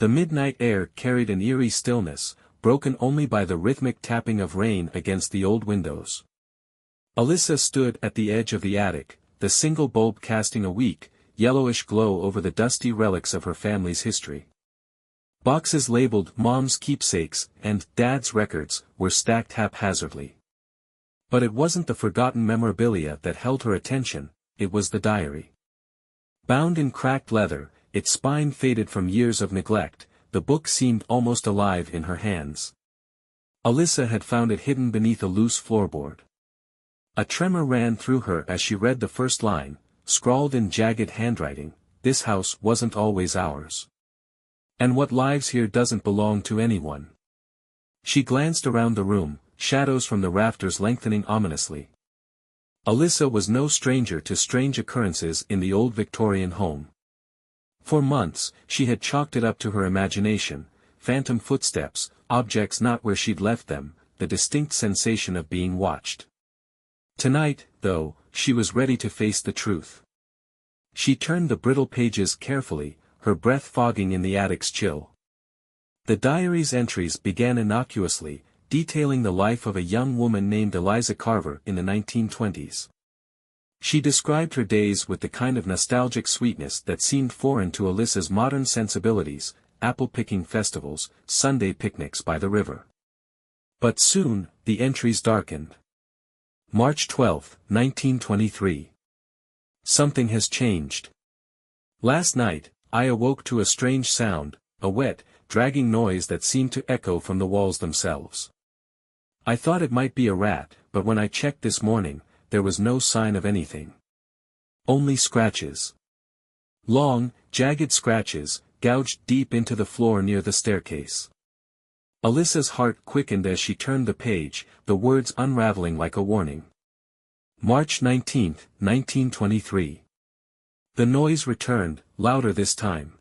The midnight air carried an eerie stillness, broken only by the rhythmic tapping of rain against the old windows. Alyssa stood at the edge of the attic, the single bulb casting a weak, yellowish glow over the dusty relics of her family's history. Boxes labeled "Mom's Keepsakes" and "Dad's Records" were stacked haphazardly. But it wasn't the forgotten memorabilia that held her attention, it was the diary. Bound in cracked leather, its spine faded from years of neglect, the book seemed almost alive in her hands. Alyssa had found it hidden beneath a loose floorboard. A tremor ran through her as she read the first line, scrawled in jagged handwriting, "This house wasn't always ours. And what lives here doesn't belong to anyone." She glanced around the room, shadows from the rafters lengthening ominously. Alyssa was no stranger to strange occurrences in the old Victorian home. For months, she had chalked it up to her imagination, phantom footsteps, objects not where she'd left them, the distinct sensation of being watched. Tonight, though, she was ready to face the truth. She turned the brittle pages carefully, her breath fogging in the attic's chill. The diary's entries began innocuously, detailing the life of a young woman named Eliza Carver in the 1920s. She described her days with the kind of nostalgic sweetness that seemed foreign to Alyssa's modern sensibilities, apple-picking festivals, Sunday picnics by the river. But soon, the entries darkened. March 12, 1923. Something has changed. Last night, I awoke to a strange sound, a wet, dragging noise that seemed to echo from the walls themselves. I thought it might be a rat, but when I checked this morning, there was no sign of anything. Only scratches. Long, jagged scratches, gouged deep into the floor near the staircase. Alyssa's heart quickened as she turned the page, the words unraveling like a warning. March 19, 1923. The noise returned, louder this time.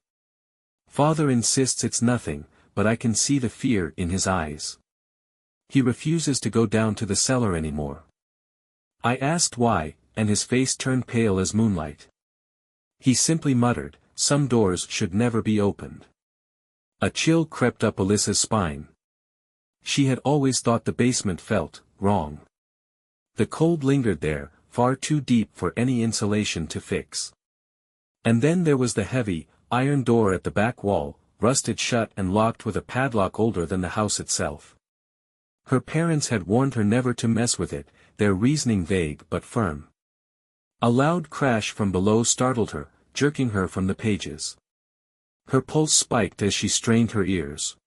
Father insists it's nothing, but I can see the fear in his eyes. He refuses to go down to the cellar anymore. I asked why, and his face turned pale as moonlight. He simply muttered, "Some doors should never be opened." A chill crept up Alyssa's spine. She had always thought the basement felt wrong. The cold lingered there, far too deep for any insulation to fix. And then there was the heavy, iron door at the back wall, rusted shut and locked with a padlock older than the house itself. Her parents had warned her never to mess with it, their reasoning vague but firm. A loud crash from below startled her, jerking her from the pages. Her pulse spiked as she strained her ears.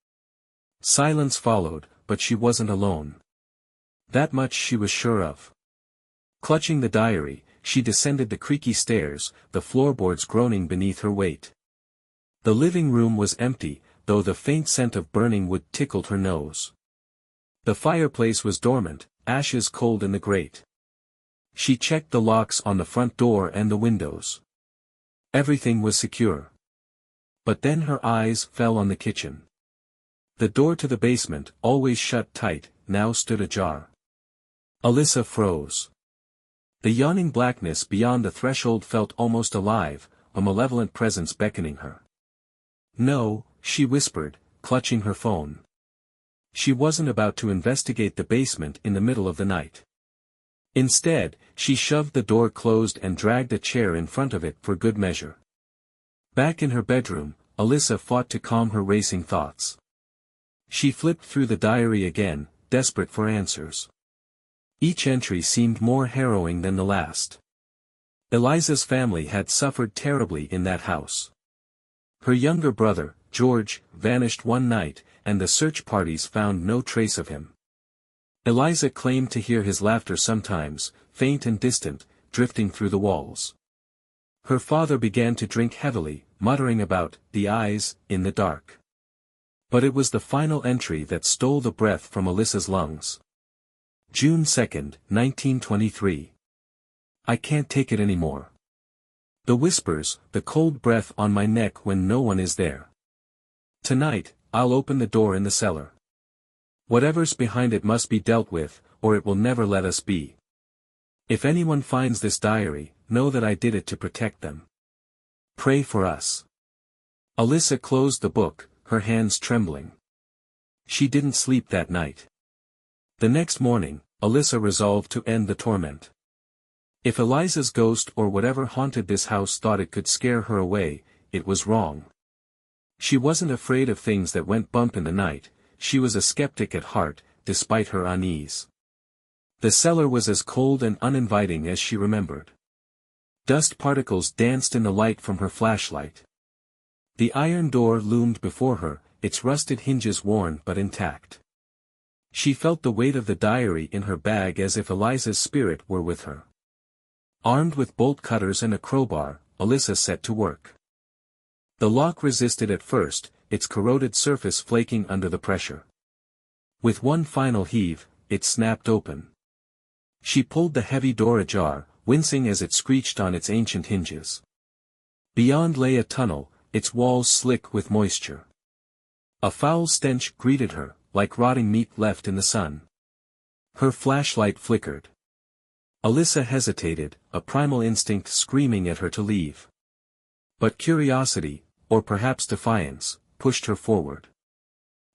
Silence followed, but she wasn't alone. That much she was sure of. Clutching the diary, she descended the creaky stairs, the floorboards groaning beneath her weight. The living room was empty, though the faint scent of burning wood tickled her nose. The fireplace was dormant, ashes cold in the grate. She checked the locks on the front door and the windows. Everything was secure. But then her eyes fell on the kitchen. The door to the basement, always shut tight, now stood ajar. Alyssa froze. The yawning blackness beyond the threshold felt almost alive, a malevolent presence beckoning her. "No," she whispered, clutching her phone. She wasn't about to investigate the basement in the middle of the night. Instead, she shoved the door closed and dragged a chair in front of it for good measure. Back in her bedroom, Alyssa fought to calm her racing thoughts. She flipped through the diary again, desperate for answers. Each entry seemed more harrowing than the last. Eliza's family had suffered terribly in that house. Her younger brother, George, vanished one night, and the search parties found no trace of him. Eliza claimed to hear his laughter sometimes, faint and distant, drifting through the walls. Her father began to drink heavily, muttering about the eyes in the dark. But it was the final entry that stole the breath from Alyssa's lungs. June 2, 1923. I can't take it anymore. The whispers, the cold breath on my neck when no one is there. Tonight, I'll open the door in the cellar. Whatever's behind it must be dealt with, or it will never let us be. If anyone finds this diary, know that I did it to protect them. Pray for us. Alyssa closed the book, her hands trembling. She didn't sleep that night. The next morning, Alyssa resolved to end the torment. If Eliza's ghost or whatever haunted this house thought it could scare her away, it was wrong. She wasn't afraid of things that went bump in the night, she was a skeptic at heart, despite her unease. The cellar was as cold and uninviting as she remembered. Dust particles danced in the light from her flashlight. The iron door loomed before her, its rusted hinges worn but intact. She felt the weight of the diary in her bag as if Eliza's spirit were with her. Armed with bolt cutters and a crowbar, Alyssa set to work. The lock resisted at first, its corroded surface flaking under the pressure. With one final heave, it snapped open. She pulled the heavy door ajar, wincing as it screeched on its ancient hinges. Beyond lay a tunnel, its walls slick with moisture. A foul stench greeted her, like rotting meat left in the sun. Her flashlight flickered. Alyssa hesitated, a primal instinct screaming at her to leave. But curiosity, or perhaps defiance, pushed her forward.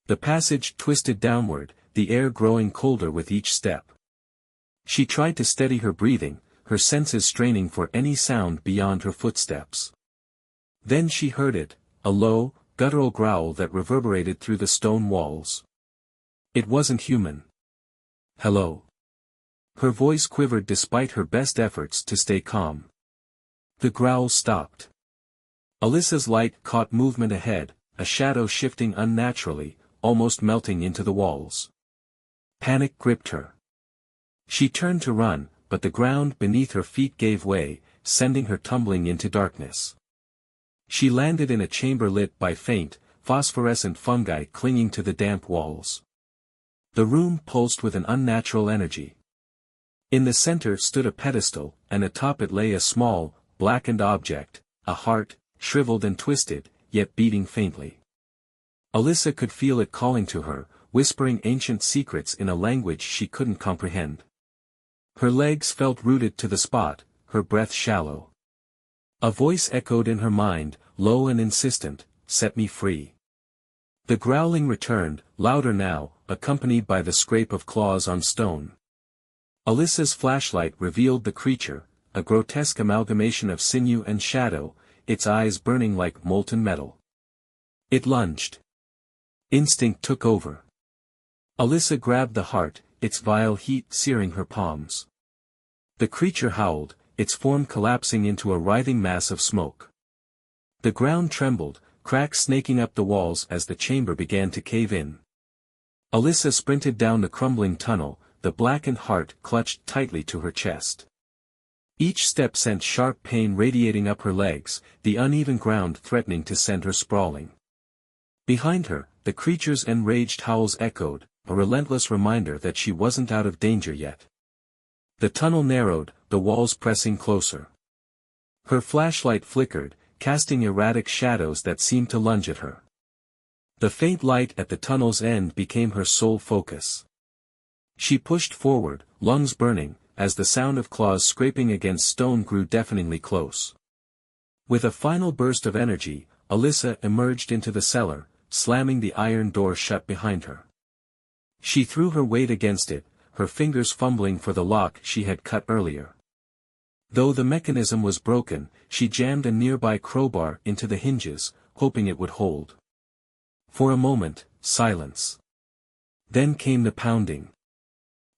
The passage twisted downward, the air growing colder with each step. She tried to steady her breathing, her senses straining for any sound beyond her footsteps. Then she heard it, a low, guttural growl that reverberated through the stone walls. It wasn't human. "Hello." Her voice quivered despite her best efforts to stay calm. The growl stopped. Alyssa's light caught movement ahead, a shadow shifting unnaturally, almost melting into the walls. Panic gripped her. She turned to run, but the ground beneath her feet gave way, sending her tumbling into darkness. She landed in a chamber lit by faint, phosphorescent fungi clinging to the damp walls. The room pulsed with an unnatural energy. In the center stood a pedestal, and atop it lay a small, blackened object, a heart, shriveled and twisted, yet beating faintly. Alyssa could feel it calling to her, whispering ancient secrets in a language she couldn't comprehend. Her legs felt rooted to the spot, her breath shallow. A voice echoed in her mind, low and insistent, "Set me free." The growling returned, louder now, accompanied by the scrape of claws on stone. Alyssa's flashlight revealed the creature, a grotesque amalgamation of sinew and shadow, its eyes burning like molten metal. It lunged. Instinct took over. Alyssa grabbed the heart, its vile heat searing her palms. The creature howled, its form collapsing into a writhing mass of smoke. The ground trembled, cracks snaking up the walls as the chamber began to cave in. Alyssa sprinted down the crumbling tunnel, the blackened heart clutched tightly to her chest. Each step sent sharp pain radiating up her legs, the uneven ground threatening to send her sprawling. Behind her, the creature's enraged howls echoed, a relentless reminder that she wasn't out of danger yet. The tunnel narrowed, the walls pressing closer. Her flashlight flickered, casting erratic shadows that seemed to lunge at her. The faint light at the tunnel's end became her sole focus. She pushed forward, lungs burning, as the sound of claws scraping against stone grew deafeningly close. With a final burst of energy, Alyssa emerged into the cellar, slamming the iron door shut behind her. She threw her weight against it, her fingers fumbling for the lock she had cut earlier. Though the mechanism was broken, she jammed a nearby crowbar into the hinges, hoping it would hold. For a moment, silence. Then came the pounding.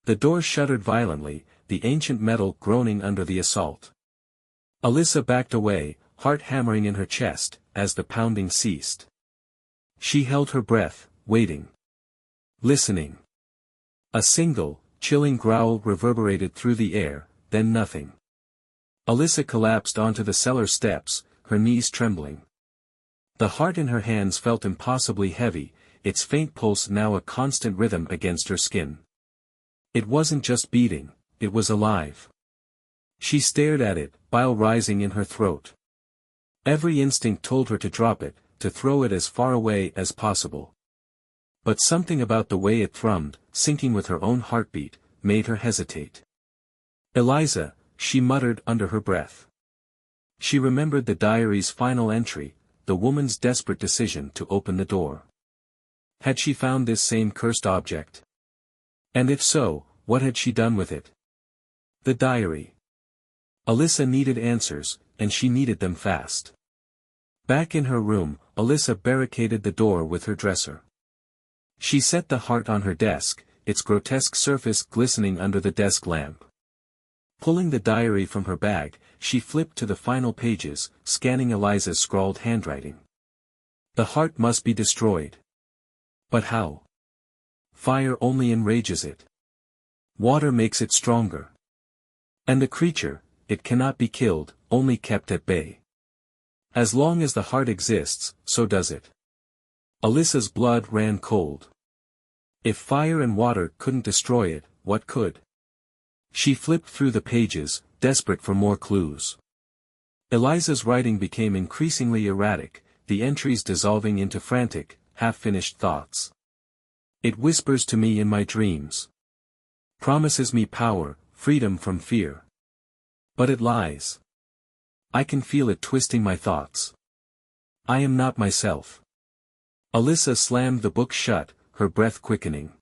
The door shuddered violently, the ancient metal groaning under the assault. Alyssa backed away, heart hammering in her chest, as the pounding ceased. She held her breath, waiting. Listening. A single, chilling growl reverberated through the air, then nothing. Alyssa collapsed onto the cellar steps, her knees trembling. The heart in her hands felt impossibly heavy, its faint pulse now a constant rhythm against her skin. It wasn't just beating, it was alive. She stared at it, bile rising in her throat. Every instinct told her to drop it, to throw it as far away as possible. But something about the way it thrummed, syncing with her own heartbeat, made her hesitate. "Eliza," she muttered under her breath. She remembered the diary's final entry, the woman's desperate decision to open the door. Had she found this same cursed object? And if so, what had she done with it? The diary. Alyssa needed answers, and she needed them fast. Back in her room, Alyssa barricaded the door with her dresser. She set the heart on her desk, its grotesque surface glistening under the desk lamp. Pulling the diary from her bag, she flipped to the final pages, scanning Eliza's scrawled handwriting. The heart must be destroyed. But how? Fire only enrages it. Water makes it stronger. And the creature, it cannot be killed, only kept at bay. As long as the heart exists, so does it. Alyssa's blood ran cold. If fire and water couldn't destroy it, what could? She flipped through the pages, desperate for more clues. Eliza's writing became increasingly erratic, the entries dissolving into frantic, half-finished thoughts. It whispers to me in my dreams. Promises me power, freedom from fear. But it lies. I can feel it twisting my thoughts. I am not myself. Alyssa slammed the book shut, her breath quickening.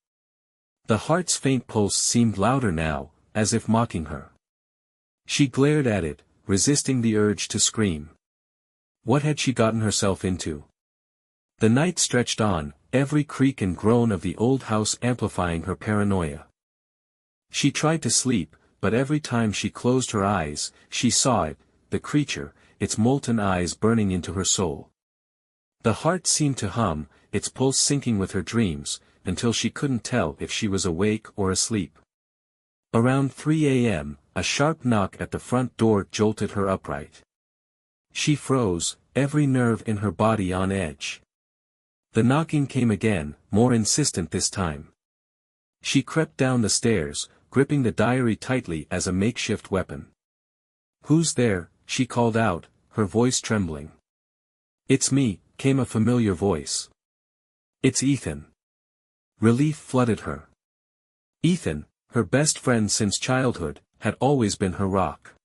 The heart's faint pulse seemed louder now, as if mocking her. She glared at it, resisting the urge to scream. What had she gotten herself into? The night stretched on, every creak and groan of the old house amplifying her paranoia. She tried to sleep, but every time she closed her eyes, she saw it, the creature, its molten eyes burning into her soul. The heart seemed to hum, its pulse syncing with her dreams, until she couldn't tell if she was awake or asleep. Around 3 a.m., a sharp knock at the front door jolted her upright. She froze, every nerve in her body on edge. The knocking came again, more insistent this time. She crept down the stairs, gripping the diary tightly as a makeshift weapon. "Who's there?" she called out, her voice trembling. "It's me," came a familiar voice. "It's Ethan." Relief flooded her. Ethan, her best friend since childhood, had always been her rock.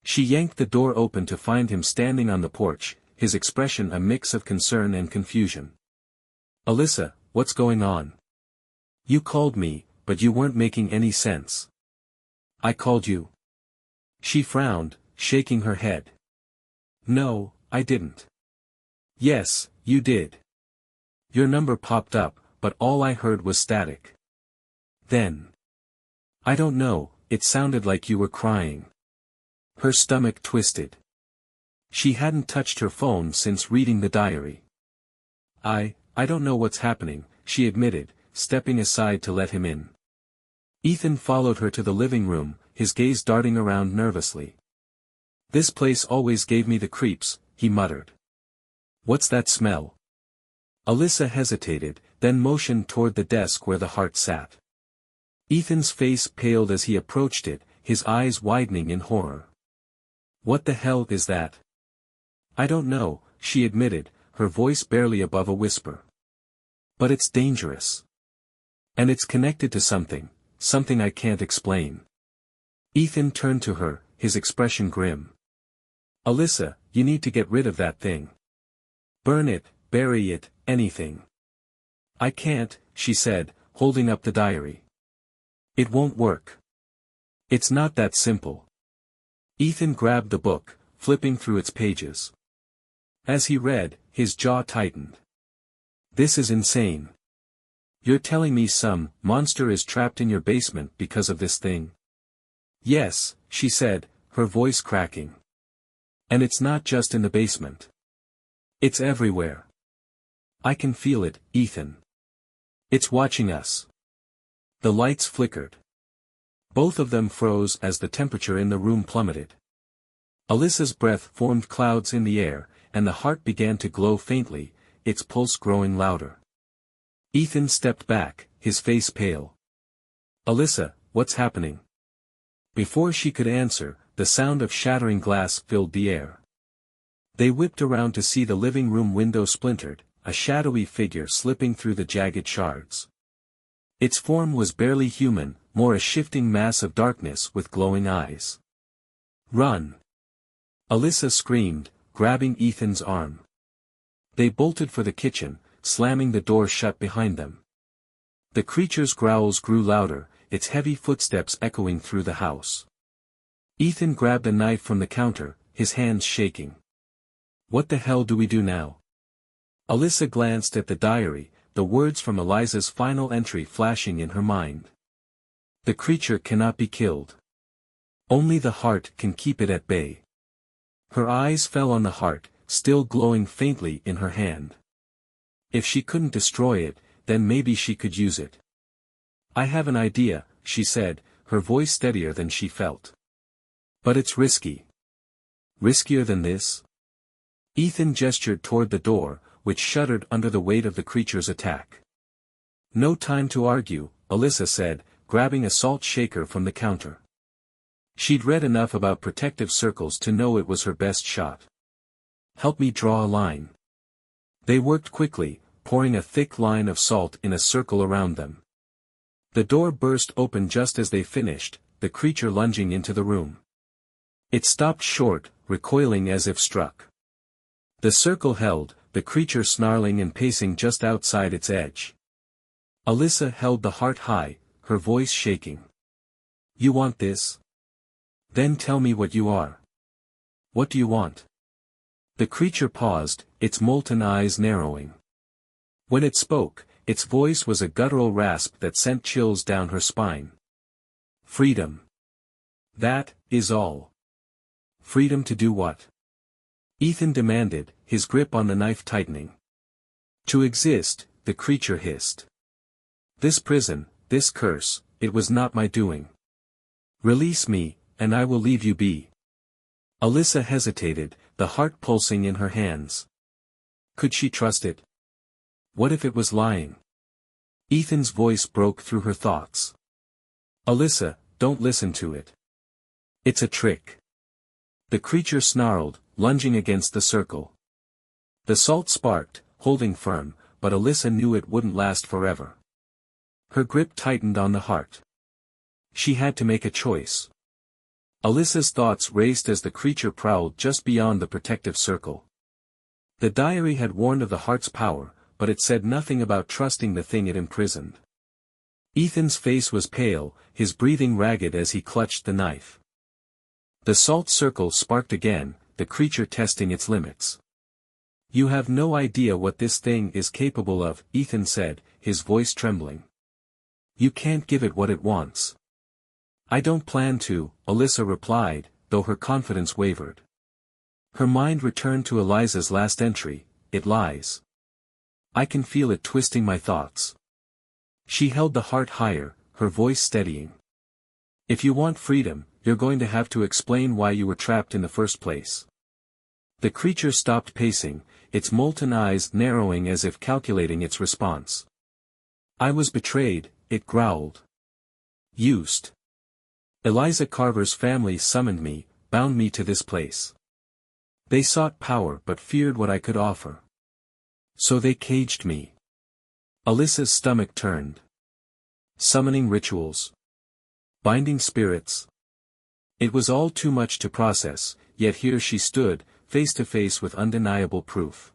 She yanked the door open to find him standing on the porch, his expression a mix of concern and confusion. "Alyssa, what's going on? You called me, but you weren't making any sense." "I called you?" She frowned, shaking her head. "No, I didn't." "Yes, you did. Your number popped up, but all I heard was static. Then. I don't know, it sounded like you were crying." Her stomach twisted. She hadn't touched her phone since reading the diary. I don't know what's happening," she admitted, stepping aside to let him in. Ethan followed her to the living room, his gaze darting around nervously. "This place always gave me the creeps," he muttered. "What's that smell?" Alyssa hesitated, then motioned toward the desk where the heart sat. Ethan's face paled as he approached it, his eyes widening in horror. "What the hell is that?" "I don't know," she admitted, her voice barely above a whisper. "But it's dangerous. And it's connected to something I can't explain." Ethan turned to her, his expression grim. "Alyssa, you need to get rid of that thing. Burn it, bury it, anything." "I can't," she said, holding up the diary. "It won't work. It's not that simple." Ethan grabbed the book, flipping through its pages. As he read, his jaw tightened. "This is insane. You're telling me some monster is trapped in your basement because of this thing?" "Yes," she said, her voice cracking. "And it's not just in the basement. It's everywhere. I can feel it, Ethan. It's watching us." The lights flickered. Both of them froze as the temperature in the room plummeted. Alyssa's breath formed clouds in the air, and the heart began to glow faintly, its pulse growing louder. Ethan stepped back, his face pale. "Alyssa, what's happening?" Before she could answer, the sound of shattering glass filled the air. They whipped around to see the living room window splintered, a shadowy figure slipping through the jagged shards. Its form was barely human, more a shifting mass of darkness with glowing eyes. "Run!" Alyssa screamed, grabbing Ethan's arm. They bolted for the kitchen, slamming the door shut behind them. The creature's growls grew louder, its heavy footsteps echoing through the house. Ethan grabbed a knife from the counter, his hands shaking. What the hell do we do now? Alyssa glanced at the diary, the words from Eliza's final entry flashing in her mind. The creature cannot be killed. Only the heart can keep it at bay. Her eyes fell on the heart, still glowing faintly in her hand. If she couldn't destroy it, then maybe she could use it. I have an idea, she said, her voice steadier than she felt. But it's risky. Riskier than this? Ethan gestured toward the door, which shuddered under the weight of the creature's attack. No time to argue, Alyssa said, grabbing a salt shaker from the counter. She'd read enough about protective circles to know it was her best shot. Help me draw a line. They worked quickly, pouring a thick line of salt in a circle around them. The door burst open just as they finished, the creature lunging into the room. It stopped short, recoiling as if struck. The circle held, the creature snarling and pacing just outside its edge. Alyssa held the heart high, her voice shaking. You want this? Then tell me what you are. What do you want? The creature paused, its molten eyes narrowing. When it spoke, its voice was a guttural rasp that sent chills down her spine. Freedom. That is all. Freedom to do what? Ethan demanded, his grip on the knife tightening. To exist, the creature hissed. This prison, this curse, it was not my doing. Release me, and I will leave you be. Alyssa hesitated, the heart pulsing in her hands. Could she trust it? What if it was lying? Ethan's voice broke through her thoughts. Alyssa, don't listen to it. It's a trick. The creature snarled, lunging against the circle. The salt sparked, holding firm, but Alyssa knew it wouldn't last forever. Her grip tightened on the heart. She had to make a choice. Alyssa's thoughts raced as the creature prowled just beyond the protective circle. The diary had warned of the heart's power, but it said nothing about trusting the thing it imprisoned. Ethan's face was pale, his breathing ragged as he clutched the knife. The salt circle sparked again, the creature testing its limits. You have no idea what this thing is capable of, Ethan said, his voice trembling. You can't give it what it wants. I don't plan to, Alyssa replied, though her confidence wavered. Her mind returned to Eliza's last entry, it lies. I can feel it twisting my thoughts. She held the heart higher, her voice steadying. If you want freedom, you're going to have to explain why you were trapped in the first place. The creature stopped pacing, its molten eyes narrowing as if calculating its response. I was betrayed, it growled. Used. Eliza Carver's family summoned me, bound me to this place. They sought power but feared what I could offer. So they caged me. Alyssa's stomach turned. Summoning rituals. Binding spirits. It was all too much to process, yet here she stood, face to face with undeniable proof.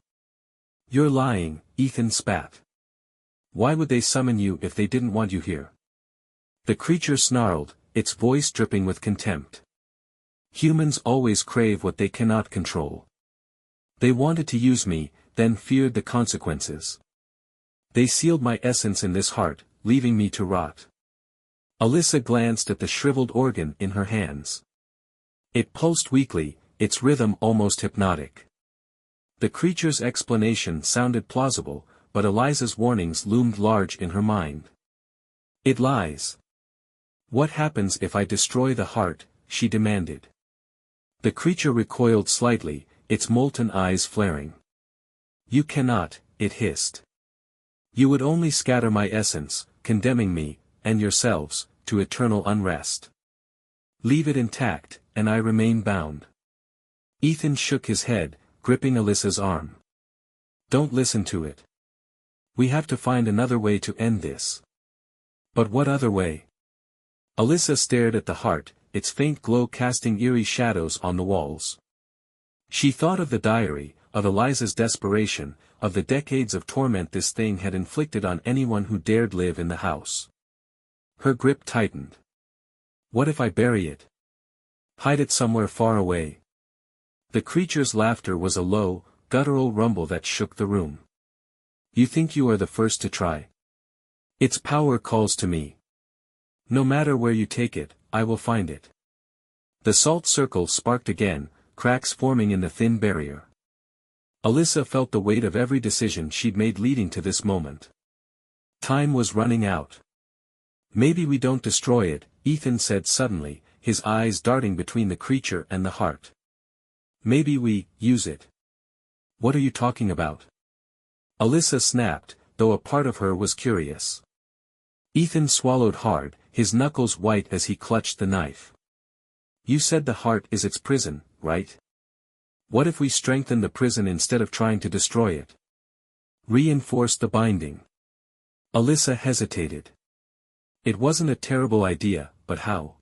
You're lying, Ethan spat. Why would they summon you if they didn't want you here? The creature snarled, its voice dripping with contempt. Humans always crave what they cannot control. They wanted to use me, then feared the consequences. They sealed my essence in this heart, leaving me to rot. Alyssa glanced at the shriveled organ in her hands. It pulsed weakly, its rhythm almost hypnotic. The creature's explanation sounded plausible, but Eliza's warnings loomed large in her mind. It lies. What happens if I destroy the heart? She demanded. The creature recoiled slightly, its molten eyes flaring. You cannot, it hissed. You would only scatter my essence, condemning me, and yourselves, to eternal unrest. Leave it intact, and I remain bound. Ethan shook his head, gripping Alyssa's arm. Don't listen to it. We have to find another way to end this. But what other way? Alyssa stared at the heart, its faint glow casting eerie shadows on the walls. She thought of the diary, of Eliza's desperation, of the decades of torment this thing had inflicted on anyone who dared live in the house. Her grip tightened. What if I bury it? Hide it somewhere far away? The creature's laughter was a low, guttural rumble that shook the room. You think you are the first to try? Its power calls to me. No matter where you take it, I will find it. The salt circle sparked again, cracks forming in the thin barrier. Alyssa felt the weight of every decision she'd made leading to this moment. Time was running out. Maybe we don't destroy it, Ethan said suddenly, his eyes darting between the creature and the heart. Maybe we use it. What are you talking about? Alyssa snapped, though a part of her was curious. Ethan swallowed hard, his knuckles white as he clutched the knife. You said the heart is its prison, right? What if we strengthen the prison instead of trying to destroy it? Reinforce the binding. Alyssa hesitated. It wasn't a terrible idea, but how?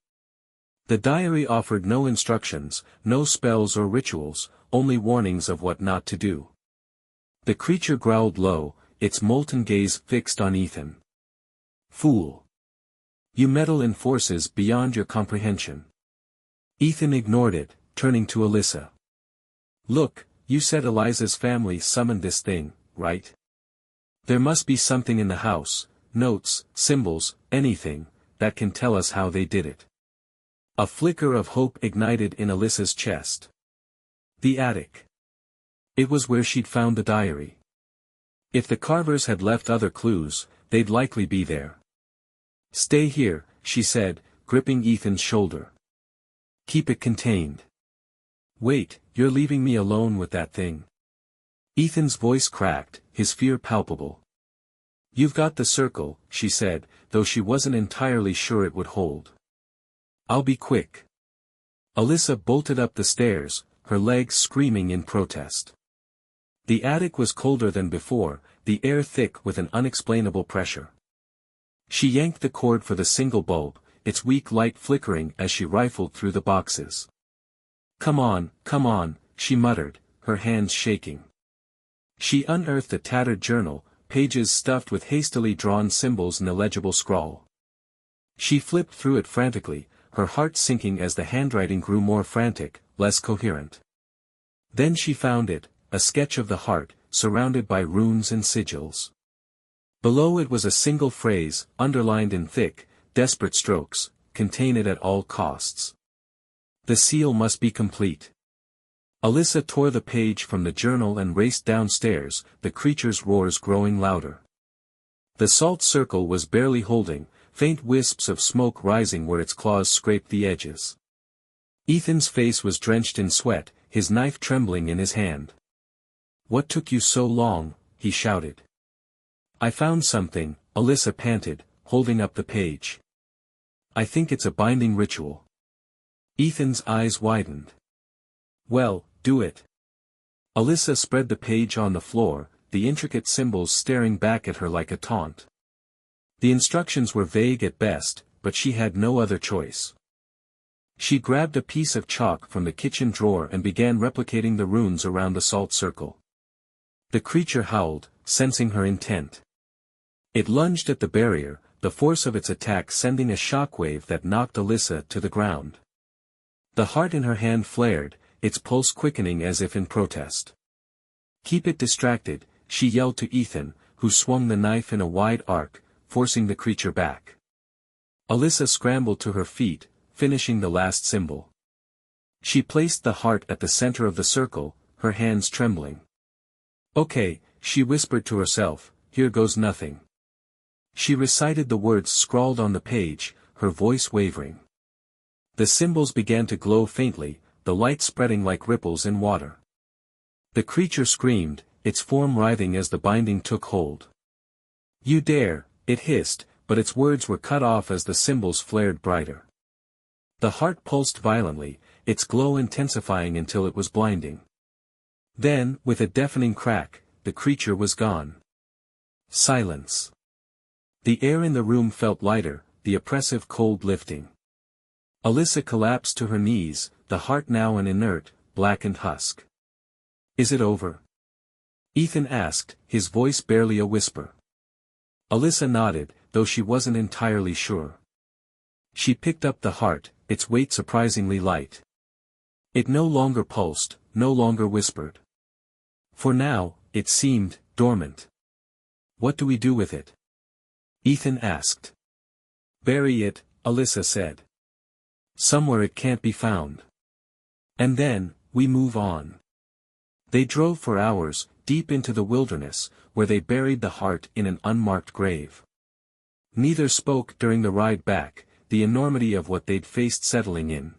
The diary offered no instructions, no spells or rituals, only warnings of what not to do. The creature growled low, its molten gaze fixed on Ethan. Fool! You meddle in forces beyond your comprehension. Ethan ignored it, turning to Alyssa. Look, you said Eliza's family summoned this thing, right? There must be something in the house, notes, symbols, anything, that can tell us how they did it. A flicker of hope ignited in Alyssa's chest. The attic. It was where she'd found the diary. If the carvers had left other clues, they'd likely be there. Stay here, she said, gripping Ethan's shoulder. Keep it contained. Wait, you're leaving me alone with that thing? Ethan's voice cracked, his fear palpable. You've got the circle, she said, though she wasn't entirely sure it would hold. I'll be quick. Alyssa bolted up the stairs, her legs screaming in protest. The attic was colder than before, the air thick with an unexplainable pressure. She yanked the cord for the single bulb, its weak light flickering as she rifled through the boxes. Come on, she muttered, her hands shaking. She unearthed a tattered journal, pages stuffed with hastily drawn symbols and illegible scrawl. She flipped through it frantically, her heart sinking as the handwriting grew more frantic, less coherent. Then she found it, a sketch of the heart, surrounded by runes and sigils. Below it was a single phrase, underlined in thick, desperate strokes, contain it at all costs. The seal must be complete. Alyssa tore the page from the journal and raced downstairs, the creature's roars growing louder. The salt circle was barely holding, faint wisps of smoke rising where its claws scraped the edges. Ethan's face was drenched in sweat, his knife trembling in his hand. What took you so long? He shouted. I found something, Alyssa panted, holding up the page. I think it's a binding ritual. Ethan's eyes widened. Well, do it. Alyssa spread the page on the floor, the intricate symbols staring back at her like a taunt. The instructions were vague at best, but she had no other choice. She grabbed a piece of chalk from the kitchen drawer and began replicating the runes around the salt circle. The creature howled, sensing her intent. It lunged at the barrier, the force of its attack sending a shockwave that knocked Alyssa to the ground. The heart in her hand flared, its pulse quickening as if in protest. Keep it distracted, she yelled to Ethan, who swung the knife in a wide arc, forcing the creature back. Alyssa scrambled to her feet, finishing the last symbol. She placed the heart at the center of the circle, her hands trembling. Okay, she whispered to herself, here goes nothing. She recited the words scrawled on the page, her voice wavering. The symbols began to glow faintly, the light spreading like ripples in water. The creature screamed, its form writhing as the binding took hold. You dare, it hissed, but its words were cut off as the symbols flared brighter. The heart pulsed violently, its glow intensifying until it was blinding. Then, with a deafening crack, the creature was gone. Silence. The air in the room felt lighter, the oppressive cold lifting. Alyssa collapsed to her knees, the heart now an inert, blackened husk. Is it over? Ethan asked, his voice barely a whisper. Alyssa nodded, though she wasn't entirely sure. She picked up the heart, its weight surprisingly light. It no longer pulsed, no longer whispered. For now, it seemed dormant. What do we do with it? Ethan asked. Bury it, Alyssa said. Somewhere it can't be found. And then, we move on. They drove for hours, deep into the wilderness, where they buried the heart in an unmarked grave. Neither spoke during the ride back, the enormity of what they'd faced settling in.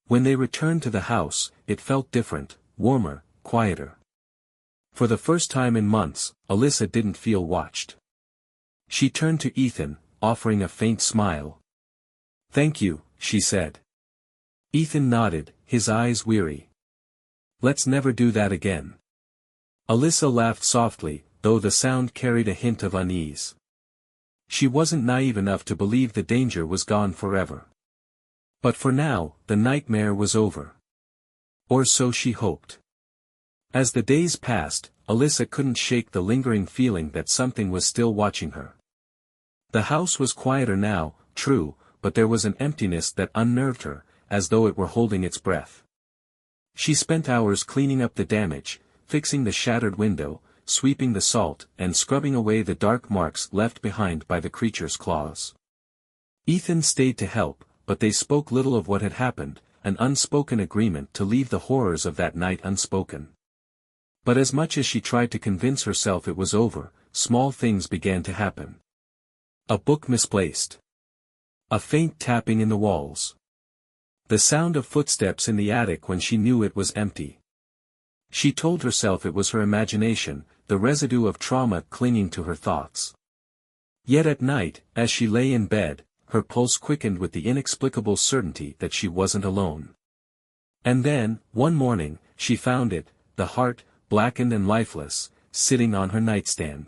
When they returned to the house, it felt different, warmer, quieter. For the first time in months, Alyssa didn't feel watched. She turned to Ethan, offering a faint smile. Thank you, she said. Ethan nodded, his eyes weary. Let's never do that again. Alyssa laughed softly, though the sound carried a hint of unease. She wasn't naive enough to believe the danger was gone forever. But for now, the nightmare was over. Or so she hoped. As the days passed, Alyssa couldn't shake the lingering feeling that something was still watching her. The house was quieter now, true, but there was an emptiness that unnerved her, as though it were holding its breath. She spent hours cleaning up the damage, fixing the shattered window, sweeping the salt, and scrubbing away the dark marks left behind by the creature's claws. Ethan stayed to help, but they spoke little of what had happened, an unspoken agreement to leave the horrors of that night unspoken. But as much as she tried to convince herself it was over, small things began to happen. A book misplaced. A faint tapping in the walls. The sound of footsteps in the attic when she knew it was empty. She told herself it was her imagination, the residue of trauma clinging to her thoughts. Yet at night, as she lay in bed, her pulse quickened with the inexplicable certainty that she wasn't alone. And then, one morning, she found it, the heart, blackened and lifeless, sitting on her nightstand.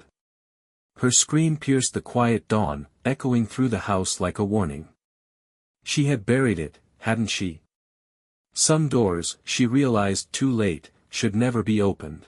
Her scream pierced the quiet dawn, echoing through the house like a warning. She had buried it, hadn't she? Some doors, she realized too late, should never be opened.